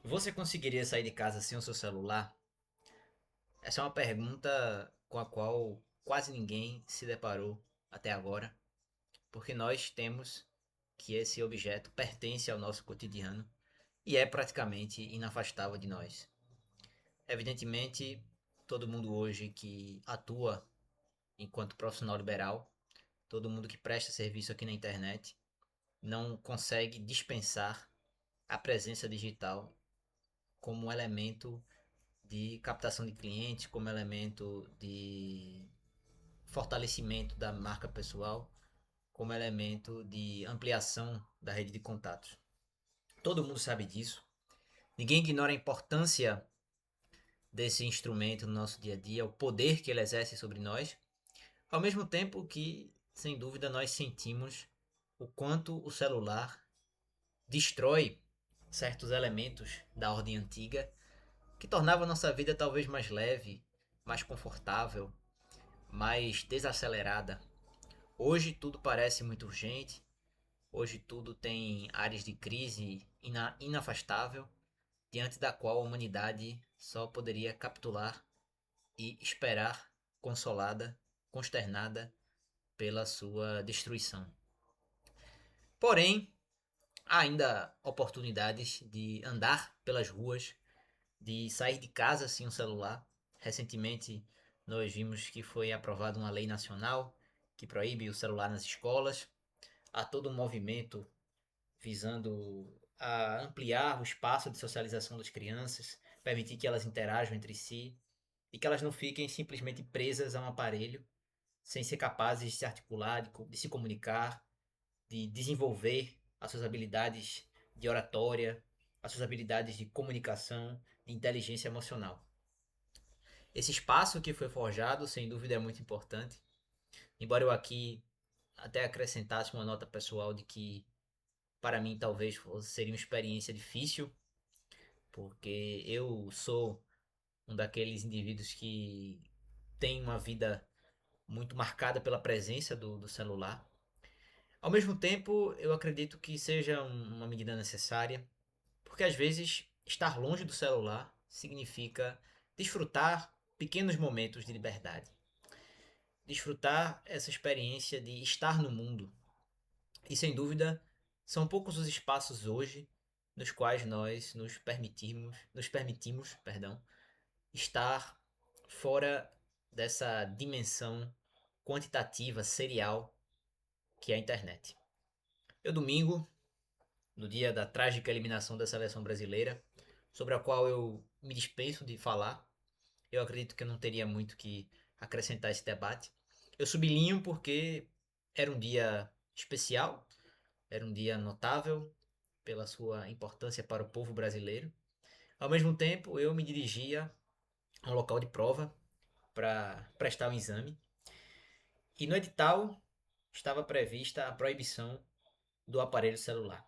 Você conseguiria sair de casa sem o seu celular? Essa é uma pergunta com a qual quase ninguém se deparou até agora, porque nós temos que esse objeto pertence ao nosso cotidiano e é praticamente inafastável de nós. Evidentemente, todo mundo hoje que atua enquanto profissional liberal, todo mundo que presta serviço aqui na internet, não consegue dispensar a presença digital como um elemento de captação de clientes, como elemento de fortalecimento da marca pessoal, como elemento de ampliação da rede de contatos. Todo mundo sabe disso. Ninguém ignora a importância desse instrumento no nosso dia a dia, o poder que ele exerce sobre nós, ao mesmo tempo que, sem dúvida, nós sentimos o quanto o celular destrói certos elementos da ordem antiga que tornava a nossa vida talvez mais leve, mais confortável, mais desacelerada. Hoje tudo parece muito urgente, hoje tudo tem áreas de crise inafastável, diante da qual a humanidade só poderia capitular e esperar, consolada, consternada pela sua destruição. Porém, há ainda oportunidades de andar pelas ruas, de sair de casa sem um celular. Recentemente, nós vimos que foi aprovada uma lei nacional que proíbe o celular nas escolas. Há todo um movimento visando a ampliar o espaço de socialização das crianças, permitir que elas interajam entre si e que elas não fiquem simplesmente presas a um aparelho, sem ser capazes de se articular, de se comunicar, de desenvolver as suas habilidades de oratória, as suas habilidades de comunicação, de inteligência emocional. Esse espaço que foi forjado, sem dúvida, é muito importante. Embora eu aqui até acrescentasse uma nota pessoal de que, para mim, talvez seria uma experiência difícil, porque eu sou um daqueles indivíduos que tem uma vida muito marcada pela presença do celular. Ao mesmo tempo, eu acredito que seja uma medida necessária, porque às vezes estar longe do celular significa desfrutar pequenos momentos de liberdade, desfrutar essa experiência de estar no mundo. E sem dúvida, são poucos os espaços hoje nos quais nós nos permitimos, perdão, estar fora dessa dimensão quantitativa, serial que é a internet. Eu domingo, no dia da trágica eliminação da seleção brasileira, sobre a qual eu me dispenso de falar, eu acredito que eu não teria muito que acrescentar esse debate. Eu sublinho porque era um dia especial, era um dia notável pela sua importância para o povo brasileiro. Ao mesmo tempo, eu me dirigia a um local de prova para prestar um exame. E no edital estava prevista a proibição do aparelho celular.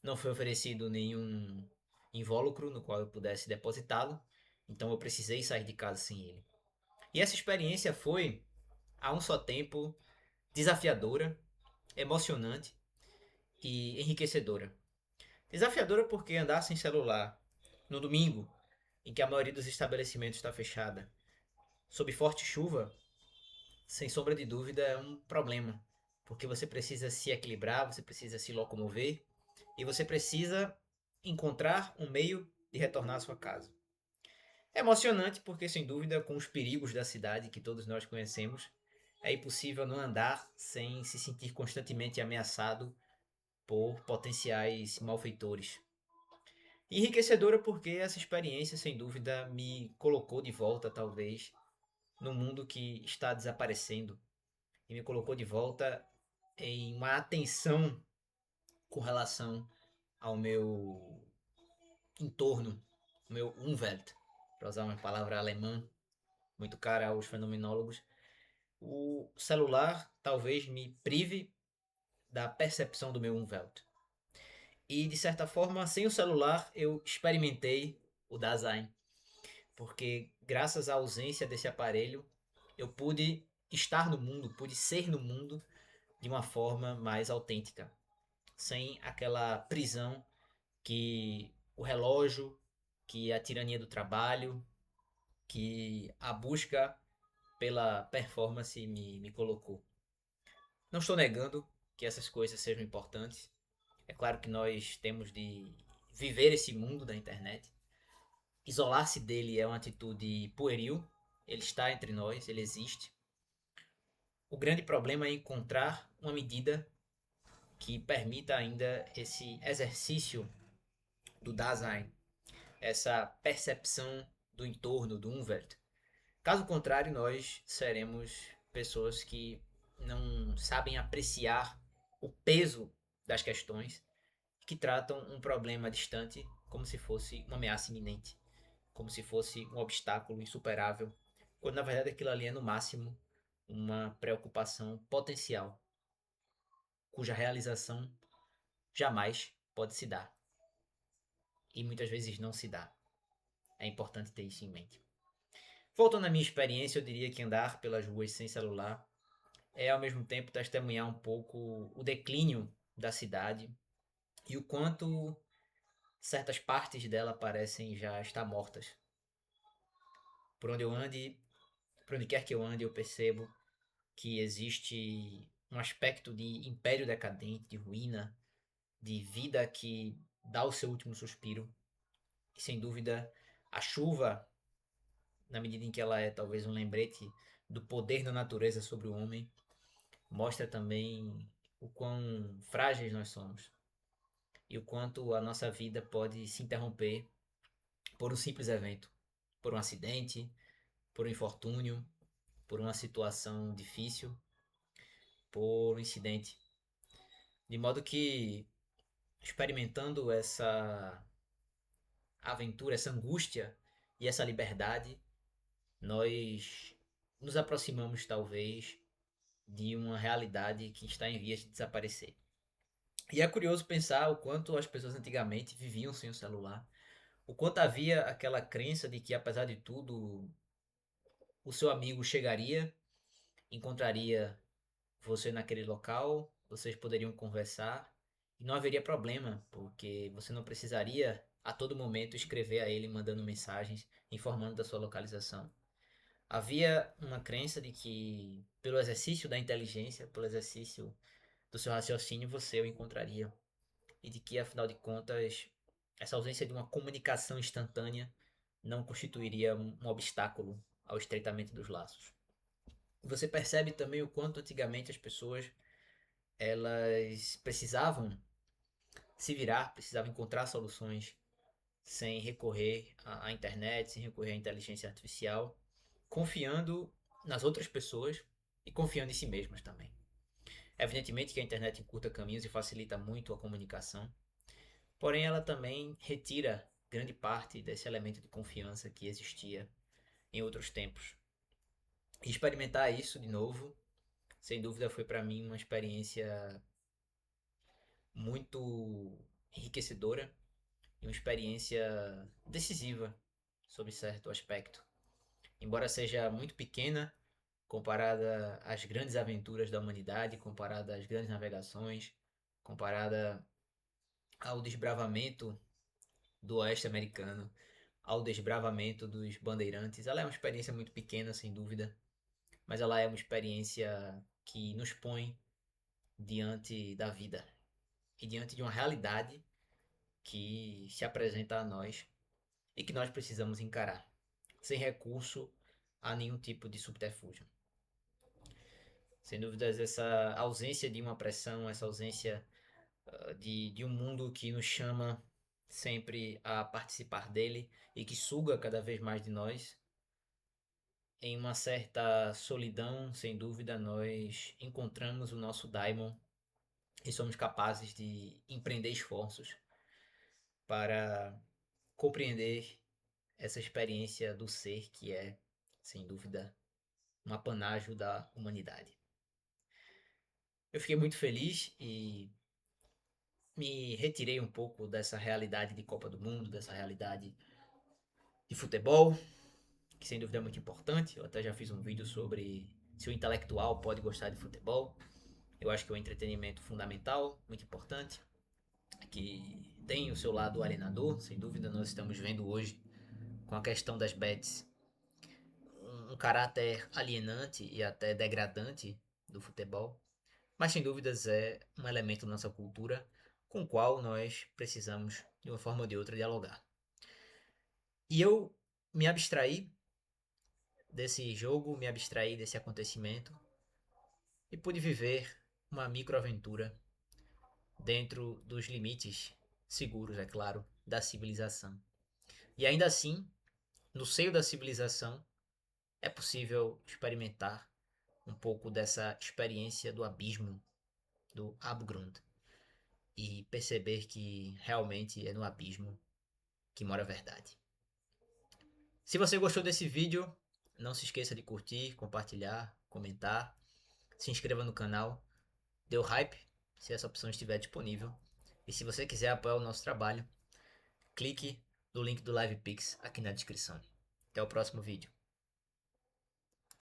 Não foi oferecido nenhum invólucro no qual eu pudesse depositá-lo, então eu precisei sair de casa sem ele. E essa experiência foi, a um só tempo, desafiadora, emocionante e enriquecedora. Desafiadora porque andar sem celular no domingo, em que a maioria dos estabelecimentos está fechada, sob forte chuva, sem sombra de dúvida é um problema, porque você precisa se equilibrar, você precisa se locomover e você precisa encontrar um meio de retornar à sua casa. É emocionante porque, sem dúvida, com os perigos da cidade que todos nós conhecemos, é impossível não andar sem se sentir constantemente ameaçado por potenciais malfeitores. E enriquecedora porque essa experiência, sem dúvida, me colocou de volta, talvez, no mundo que está desaparecendo e me colocou de volta em uma atenção com relação ao meu entorno, o meu Umwelt, para usar uma palavra alemã muito cara aos fenomenólogos. O celular talvez me prive da percepção do meu Umwelt. E de certa forma, sem o celular, eu experimentei o Dasein, porque graças à ausência desse aparelho, eu pude estar no mundo, pude ser no mundo de uma forma mais autêntica, sem aquela prisão que o relógio que a tirania do trabalho, que a busca pela performance me colocou. Não estou negando que essas coisas sejam importantes. É claro que nós temos de viver esse mundo da internet. Isolar-se dele é uma atitude pueril. Ele está entre nós, ele existe. O grande problema é encontrar uma medida que permita ainda esse exercício do Dasein, essa percepção do entorno, do Umwelt. Caso contrário, nós seremos pessoas que não sabem apreciar o peso das questões, que tratam um problema distante como se fosse uma ameaça iminente, como se fosse um obstáculo insuperável, quando na verdade aquilo ali é no máximo uma preocupação potencial, cuja realização jamais pode se dar e muitas vezes não se dá. É importante ter isso em mente. Voltando à minha experiência, eu diria que andar pelas ruas sem celular é ao mesmo tempo testemunhar um pouco o declínio da cidade e o quanto certas partes dela parecem já estar mortas. Por onde eu ande, por onde quer que eu ande, eu percebo que existe um aspecto de império decadente, de ruína, de vida que dá o seu último suspiro. E sem dúvida, a chuva, na medida em que ela é talvez um lembrete do poder da natureza sobre o homem, mostra também o quão frágeis nós somos e o quanto a nossa vida pode se interromper por um simples evento, por um acidente, por um infortúnio, por uma situação difícil, por um incidente. De modo que, experimentando essa aventura, essa angústia e essa liberdade, nós nos aproximamos talvez de uma realidade que está em vias de desaparecer. E é curioso pensar o quanto as pessoas antigamente viviam sem o celular, o quanto havia aquela crença de que, apesar de tudo, o seu amigo chegaria, encontraria você naquele local, vocês poderiam conversar e não haveria problema, porque você não precisaria a todo momento escrever a ele mandando mensagens informando da sua localização. Havia uma crença de que, pelo exercício da inteligência, pelo exercício do seu raciocínio, você o encontraria. E de que, afinal de contas, essa ausência de uma comunicação instantânea não constituiria um obstáculo ao estreitamento dos laços. Você percebe também o quanto antigamente as pessoas elas precisavam se virar, precisavam encontrar soluções sem recorrer à internet, sem recorrer à inteligência artificial, confiando nas outras pessoas e confiando em si mesmas também. Evidentemente que a internet encurta caminhos e facilita muito a comunicação, porém ela também retira grande parte desse elemento de confiança que existia em outros tempos. E experimentar isso de novo, sem dúvida, foi para mim uma experiência muito enriquecedora e uma experiência decisiva sob certo aspecto. Embora seja muito pequena comparada às grandes aventuras da humanidade, comparada às grandes navegações, comparada ao desbravamento do oeste americano, ao desbravamento dos bandeirantes, ela é uma experiência muito pequena, sem dúvida, mas ela é uma experiência que nos põe diante da vida e diante de uma realidade que se apresenta a nós e que nós precisamos encarar, sem recurso a nenhum tipo de subterfúgio. Sem dúvidas, essa ausência de uma pressão, essa ausência de um mundo que nos chama sempre a participar dele e que suga cada vez mais de nós, em uma certa solidão, sem dúvida, nós encontramos o nosso daimon e somos capazes de empreender esforços para compreender essa experiência do ser que é, sem dúvida, um apanágio da humanidade. Eu fiquei muito feliz e me retirei um pouco dessa realidade de Copa do Mundo, dessa realidade de futebol, que sem dúvida é muito importante. Eu até já fiz um vídeo sobre se o intelectual pode gostar de futebol. Eu acho que é um entretenimento fundamental, muito importante, que tem o seu lado alienador, sem dúvida nós estamos vendo hoje com a questão das bets um caráter alienante e até degradante do futebol, mas sem dúvidas é um elemento da nossa cultura com o qual nós precisamos, de uma forma ou de outra, dialogar. E eu me abstraí desse jogo, me abstraí desse acontecimento e pude viver uma microaventura dentro dos limites seguros, é claro, da civilização. E ainda assim, no seio da civilização, é possível experimentar um pouco dessa experiência do abismo do Abgrund e perceber que realmente é no abismo que mora a verdade. Se você gostou desse vídeo, não se esqueça de curtir, compartilhar, comentar, se inscreva no canal, dê o hype se essa opção estiver disponível. E se você quiser apoiar o nosso trabalho, clique no link do LivePix aqui na descrição. Até o próximo vídeo.